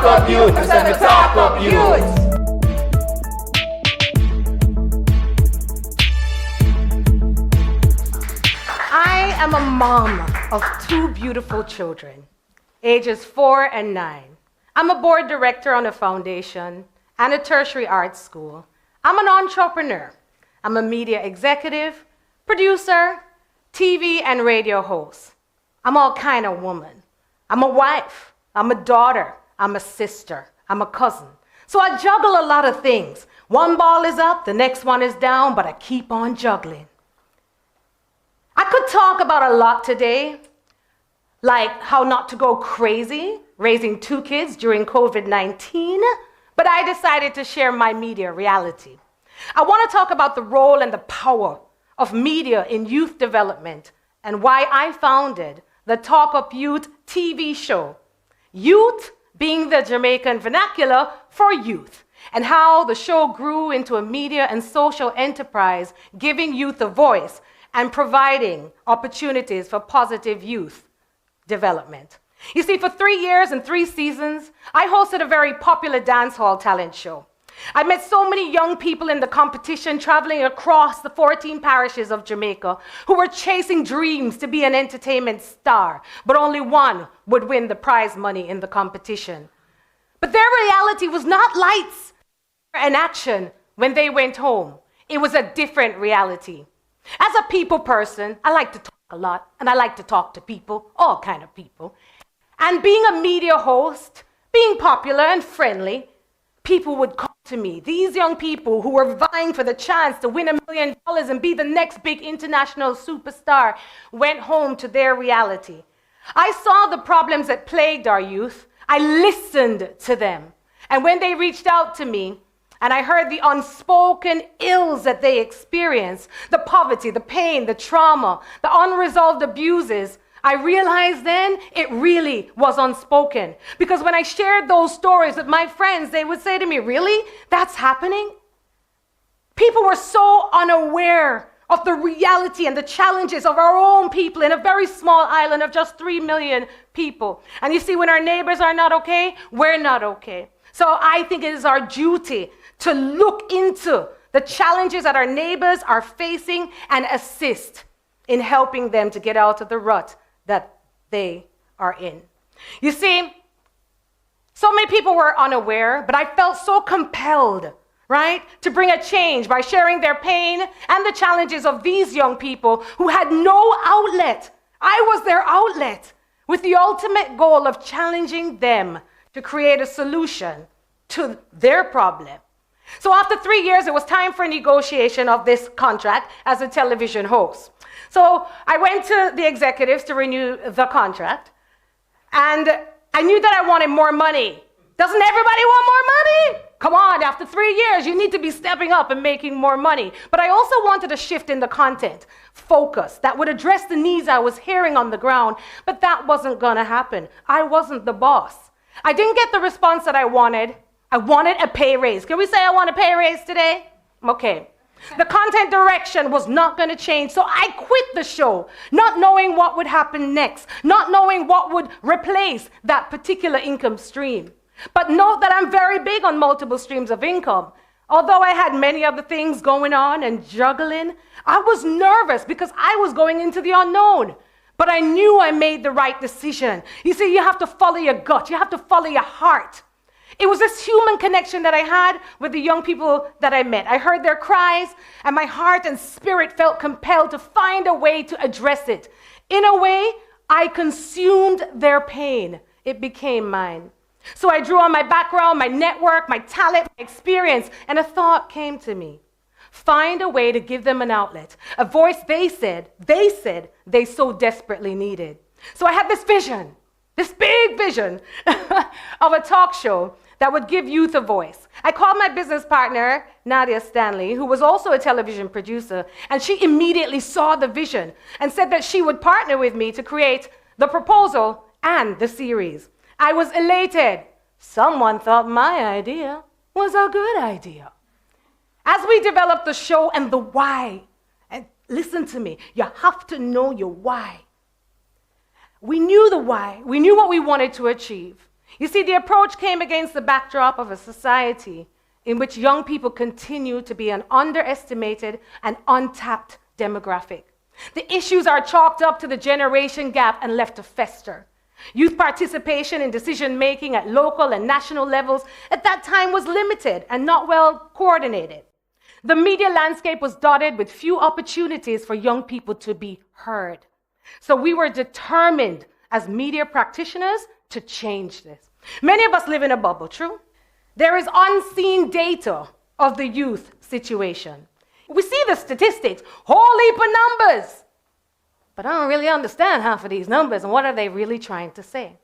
Up Yout, I said me talk Up Yout. I am a mom of 2 beautiful children, ages 4 and 9. I'm a board director on a foundation and a tertiary arts school. I'm an entrepreneur. I'm a media executive, producer, TV and radio host. I'm all kind of woman. I'm a wife. I'm a daughter. I'm a sister. I'm a cousin. So I juggle a lot of things. One ball is up, the next one is down, but I keep on juggling. I could talk about a lot today, like how not to go crazy raising 2 kids during COVID-19, but I decided to share my media reality. I want to talk about the role and the power of media in youth development and why I founded the Up Yout TV show, youth being the Jamaican vernacular for youth, and how the show grew into a media and social enterprise, giving youth a voice and providing opportunities for positive youth development. You see, for 3 years and 3 seasons, I hosted a very popular dancehall talent show. I met so many young people in the competition traveling across the 14 parishes of Jamaica who were chasing dreams to be an entertainment star, but only one would win the prize money in the competition. But their reality was not lights and action when they went home. It was a different reality. As a people person, I like to talk a lot, and I like to talk to people, all kind of people. And being a media host, being popular and friendly, people would come to me. These young people who were vying for the chance to win $1 million and be the next big international superstar went home to their reality. I saw the problems that plagued our youth. I listened to them. And when they reached out to me, and I heard the unspoken ills that they experienced, the poverty, the pain, the trauma, the unresolved abuses, I realized then it really was unspoken. Because when I shared those stories with my friends, they would say to me, really? That's happening? People were so unaware of the reality and the challenges of our own people in a very small island of just 3 million people. And you see, when our neighbors are not okay, we're not okay. So I think it is our duty to look into the challenges that our neighbors are facing and assist in helping them to get out of the rut that they are in. You see, so many people were unaware, but I felt so compelled, right, to bring a change by sharing their pain and the challenges of these young people who had no outlet. I was their outlet, with the ultimate goal of challenging them to create a solution to their problem. So after 3 years, it was time for negotiation of this contract as a television host. So I went to the executives to renew the contract, and I knew that I wanted more money. Doesn't everybody want more money? Come on, after 3 years, you need to be stepping up and making more money. But I also wanted a shift in the content, focus, that would address the needs I was hearing on the ground, but that wasn't gonna happen. I wasn't the boss. I didn't get the response that I wanted. I wanted a pay raise. Can we say I want a pay raise today? Okay. The content direction was not going to change, so I quit the show, not knowing what would happen next, not knowing what would replace that particular income stream. But note that I'm very big on multiple streams of income. Although I had many other things going on and juggling, I was nervous because I was going into the unknown. But I knew I made the right decision. You see, you have to follow your gut. You have to follow your heart. It was this human connection that I had with the young people that I met. I heard their cries, and my heart and spirit felt compelled to find a way to address it. In a way, I consumed their pain. It became mine. So I drew on my background, my network, my talent, my experience, and a thought came to me. Find a way to give them an outlet, a voice they said they so desperately needed. So I had this vision, this big vision of a talk show that would give youth a voice. I called my business partner, Nadia Stanley, who was also a television producer, and she immediately saw the vision and said that she would partner with me to create the proposal and the series. I was elated. Someone thought my idea was a good idea. As we developed the show and the why, and listen to me, you have to know your why. We knew the why. We knew what we wanted to achieve. You see, the approach came against the backdrop of a society in which young people continue to be an underestimated and untapped demographic. The issues are chalked up to the generation gap and left to fester. Youth participation in decision-making at local and national levels at that time was limited and not well coordinated. The media landscape was dotted with few opportunities for young people to be heard. So we were determined as media practitioners to change this. Many of us live in a bubble, true? There is unseen data of the youth situation. We see the statistics, whole heap of numbers. But I don't really understand half of these numbers and what are they really trying to say?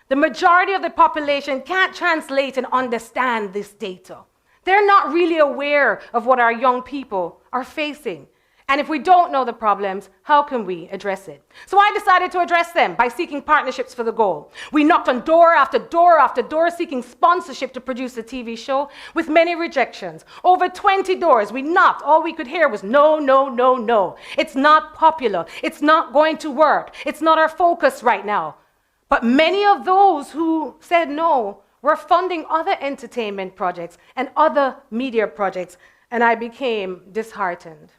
The majority of the population can't translate and understand this data. They're not really aware of what our young people are facing. And if we don't know the problems, how can we address it? So I decided to address them by seeking partnerships for the goal. We knocked on door after door after door seeking sponsorship to produce a TV show with many rejections. Over 20 doors we knocked. All we could hear was no, no, no, no. It's not popular. It's not going to work. It's not our focus right now. But many of those who said no were funding other entertainment projects and other media projects, and I became disheartened.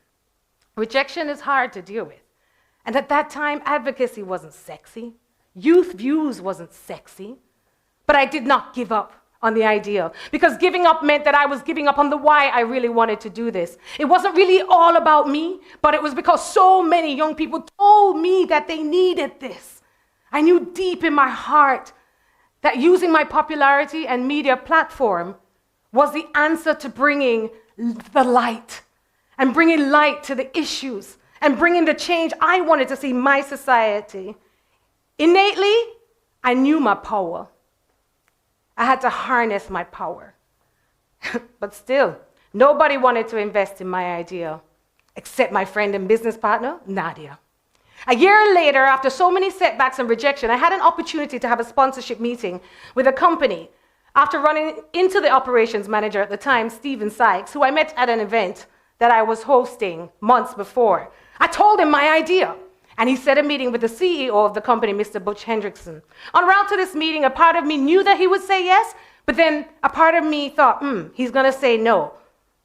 Rejection is hard to deal with. And at that time, advocacy wasn't sexy. Youth views wasn't sexy. But I did not give up on the idea, because giving up meant that I was giving up on the why I really wanted to do this. It wasn't really all about me, but it was because so many young people told me that they needed this. I knew deep in my heart that using my popularity and media platform was the answer to bringing the light, and bringing light to the issues, and bringing the change I wanted to see in my society. Innately, I knew my power. I had to harness my power. But still, nobody wanted to invest in my idea, except my friend and business partner, Nadia. A year later, after so many setbacks and rejection, I had an opportunity to have a sponsorship meeting with a company. After running into the operations manager at the time, Stephen Sykes, who I met at an event that I was hosting months before. I told him my idea, and he set a meeting with the CEO of the company, Mr. Butch Hendrickson. En route to this meeting, a part of me knew that he would say yes, but then a part of me thought, he's gonna say no.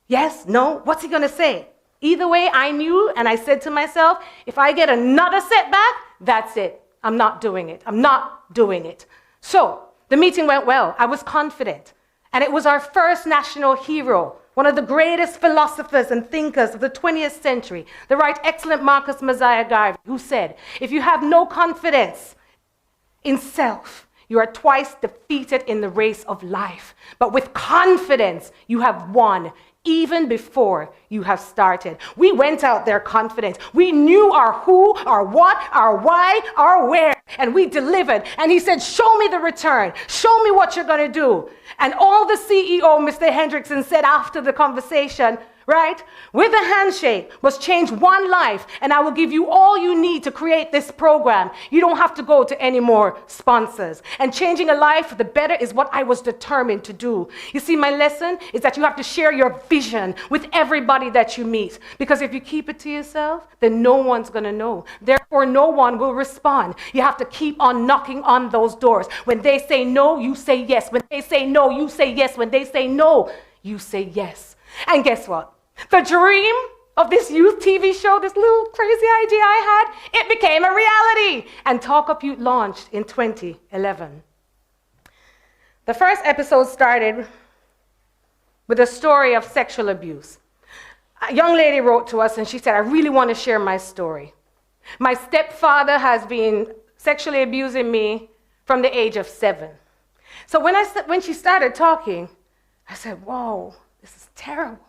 Yes, no, what's he gonna say? Either way, I knew, and I said to myself, if I get another setback, that's it. I'm not doing it. I'm not doing it. So the meeting went well. I was confident, and it was our first national hero, one of the greatest philosophers and thinkers of the 20th century, the right excellent Marcus Garvey, who said, if you have no confidence in self, you are twice defeated in the race of life. But with confidence, you have won, even before you have started. We went out there confident. We knew our who, our what, our why, our where, and we delivered. And he said, show me the return. Show me what you're going to do. And all the CEO, Mr. Hendrickson, said after the conversation, right, with a handshake, was change one life, and I will give you all you need to create this program. You don't have to go to any more sponsors. And changing a life for the better is what I was determined to do. You see, my lesson is that you have to share your vision with everybody that you meet, because if you keep it to yourself, then no one's going to know. Therefore, no one will respond. You have to keep on knocking on those doors. When they say no, you say yes. When they say no, you say yes. When they say no, you say yes. And guess what? The dream of this youth TV show, this little crazy idea I had, it became a reality. And Up Yout launched in 2011. The first episode started with a story of sexual abuse. A young lady wrote to us and she said, I really want to share my story. My stepfather has been sexually abusing me from the age of 7. So when she started talking, I said, whoa, this is terrible.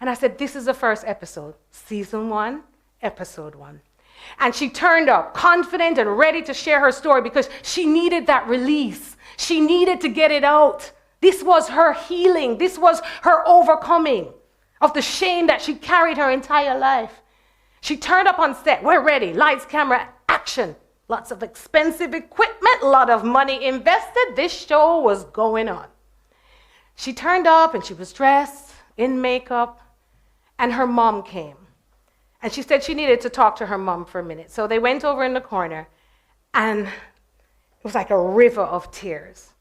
And I said, this is the first episode, season 1, episode 1. And she turned up confident and ready to share her story because she needed that release. She needed to get it out. This was her healing. This was her overcoming of the shame that she carried her entire life. She turned up on set. We're ready. Lights, camera, action. Lots of expensive equipment, a lot of money invested. This show was going on. She turned up and she was dressed in makeup. And her mom came. And she said she needed to talk to her mom for a minute. So they went over in the corner, and it was like a river of tears.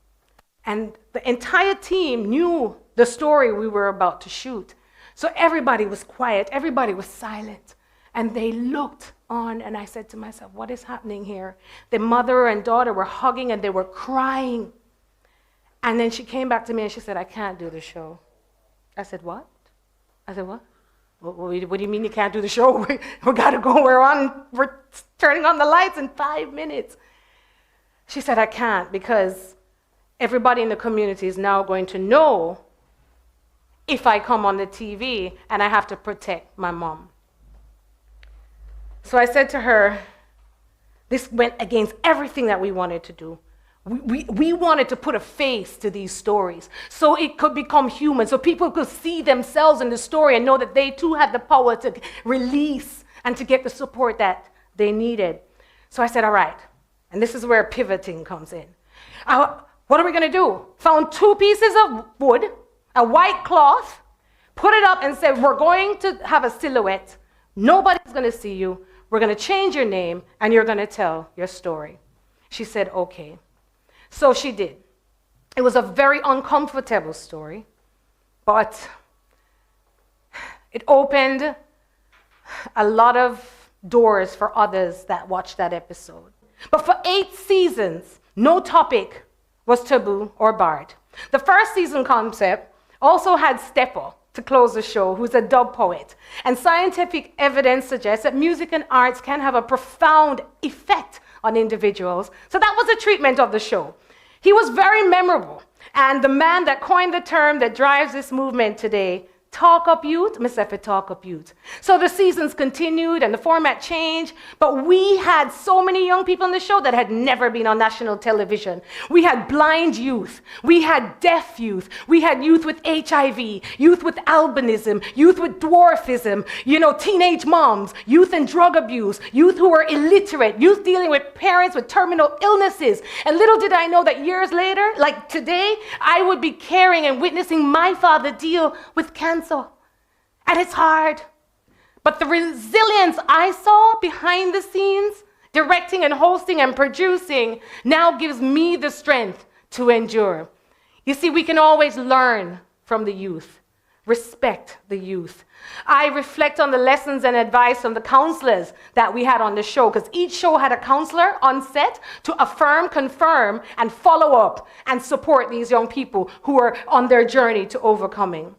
And the entire team knew the story we were about to shoot. So everybody was quiet, everybody was silent. And they looked on, and I said to myself, what is happening here? The mother and daughter were hugging and they were crying. And then she came back to me and she said, I can't do the show. I said, what? I said, what? What do you mean you can't do the show? We got to go, we're turning on the lights in 5 minutes. She said, I can't because everybody in the community is now going to know if I come on the TV and I have to protect my mom. So I said to her, this went against everything that we wanted to do. We wanted to put a face to these stories so it could become human, so people could see themselves in the story and know that they too had the power to release and to get the support that they needed. So I said, all right, and this is where pivoting comes in. What are we going to do? Found 2 pieces of wood, a white cloth, put it up and said, we're going to have a silhouette. Nobody's going to see you. We're going to change your name and you're going to tell your story. She said, okay. So she did. It was a very uncomfortable story, but it opened a lot of doors for others that watched that episode. But for 8 seasons, no topic was taboo or barred. The first season concept also had Stepper to close the show, who's a dub poet. And scientific evidence suggests that music and arts can have a profound effect on individuals. So that was a treatment of the show. He was very memorable. And the man that coined the term that drives this movement today, Talk Up Yout, myself Talk Up Yout. So the seasons continued and the format changed, but we had so many young people on the show that had never been on national television. We had blind youth, we had deaf youth, we had youth with HIV, youth with albinism, youth with dwarfism, teenage moms, youth in drug abuse, youth who were illiterate, youth dealing with parents with terminal illnesses. And little did I know that years later, like today, I would be caring and witnessing my father deal with cancer. And it's hard. But the resilience I saw behind the scenes, directing and hosting and producing, now gives me the strength to endure. You see, we can always learn from the youth, respect the youth. I reflect on the lessons and advice from the counselors that we had on the show, because each show had a counselor on set to affirm, confirm, and follow up and support these young people who are on their journey to overcoming.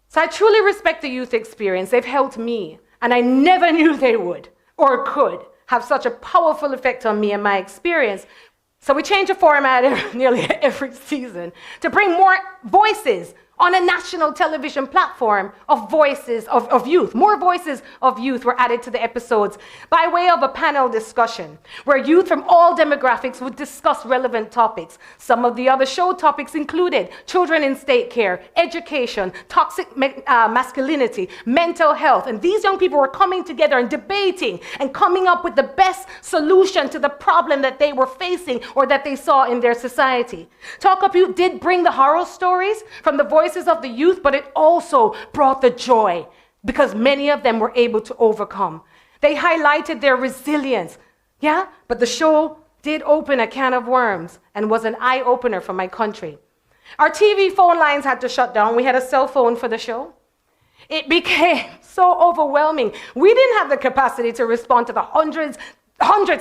So I truly respect the youth experience. They've helped me, and I never knew they would or could have such a powerful effect on me and my experience. So we change the format nearly every season to bring more voices on a national television platform of voices of youth. More voices of youth were added to the episodes by way of a panel discussion where youth from all demographics would discuss relevant topics. Some of the other show topics included children in state care, education, toxic masculinity, mental health. And these young people were coming together and debating and coming up with the best solution to the problem that they were facing or that they saw in their society. Talk Up Yout did bring the horror stories from the voices of the youth, but it also brought the joy because many of them were able to overcome. They highlighted their resilience. Yeah, but the show did open a can of worms and was an eye-opener for my country. Our TV phone lines had to shut down. We had a cell phone for the show. It became so overwhelming. We didn't have the capacity to respond to the hundreds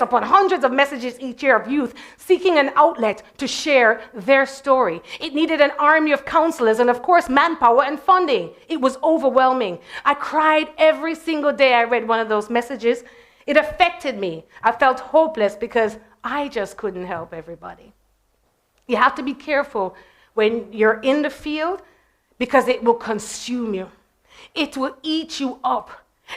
upon hundreds of messages each year of youth seeking an outlet to share their story. It needed an army of counselors and, of course, manpower and funding. It was overwhelming. I cried every single day I read one of those messages. It affected me. I felt hopeless because I just couldn't help everybody. You have to be careful when you're in the field because it will consume you. It will eat you up.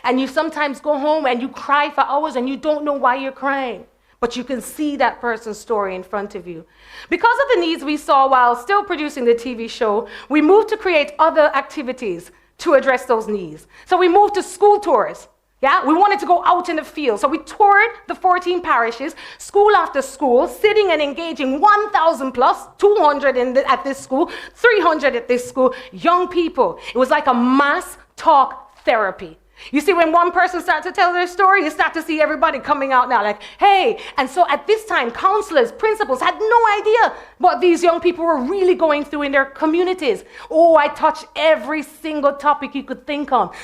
And you sometimes go home and you cry for hours and you don't know why you're crying. But you can see that person's story in front of you. Because of the needs we saw while still producing the TV show, we moved to create other activities to address those needs. So we moved to school tours. Yeah, we wanted to go out in the field. So we toured the 14 parishes, school after school, sitting and engaging 1,000 plus, 200 at this school, 300 at this school, young people. It was like a mass talk therapy. You see, when one person starts to tell their story, you start to see everybody coming out now like, hey. And so at this time, counselors, principals had no idea what these young people were really going through in their communities. Oh, I touched every single topic you could think of.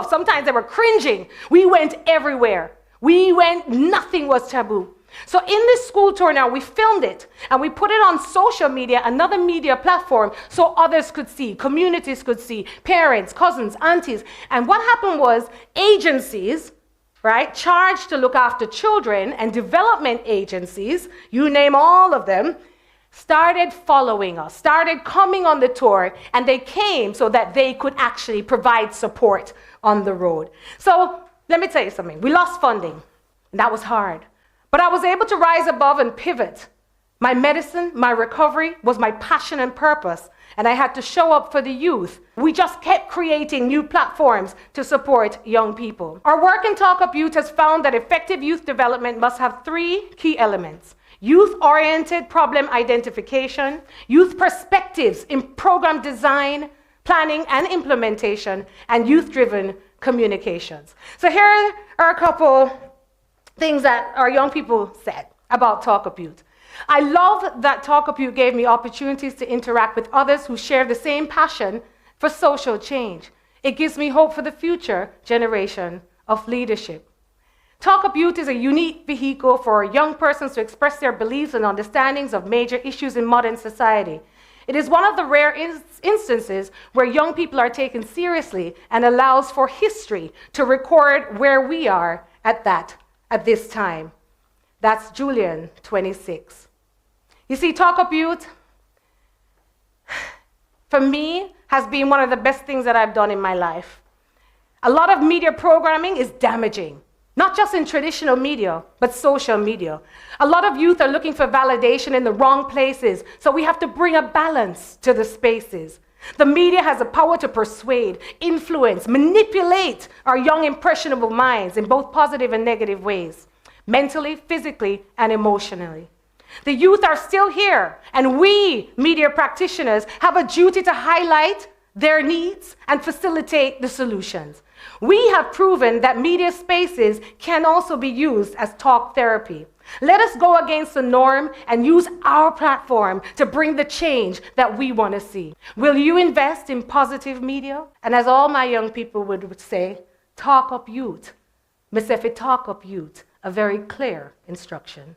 Sometimes they were cringing. We went everywhere. Nothing was taboo. So in this school tour now, we filmed it and we put it on social media, another media platform, so others could see, communities could see, parents, cousins, aunties. And what happened was agencies, right, charged to look after children and development agencies, you name all of them, started following us, started coming on the tour, and they came so that they could actually provide support on the road. So let me tell you something. We lost funding, and that was hard. But I was able to rise above and pivot. My medicine, my recovery was my passion and purpose, and I had to show up for the youth. We just kept creating new platforms to support young people. Our work in Talk Up Youth has found that effective youth development must have 3 key elements: youth-oriented problem identification, youth perspectives in program design, planning and implementation, and youth-driven communications. So here are a couple things that our young people said about Talk Up Youth. I love that Talk Up Youth gave me opportunities to interact with others who share the same passion for social change. It gives me hope for the future generation of leadership. Talk Up Youth is a unique vehicle for young persons to express their beliefs and understandings of major issues in modern society. It is one of the rare instances where young people are taken seriously and allows for history to record where we are at this time. That's Julian, 26. You see, Talk Up Youth, for me, has been one of the best things that I've done in my life. A lot of media programming is damaging, not just in traditional media, but social media. A lot of youth are looking for validation in the wrong places, so we have to bring a balance to the spaces. The media has the power to persuade, influence, manipulate our young, impressionable minds in both positive and negative ways, mentally, physically, and emotionally. The youth are still here, and we, media practitioners, have a duty to highlight their needs and facilitate the solutions. We have proven that media spaces can also be used as talk therapy. Let us go against the norm and use our platform to bring the change that we want to see. Will you invest in positive media? And as all my young people would say, talk up youth. Talk up youth, a very clear instruction.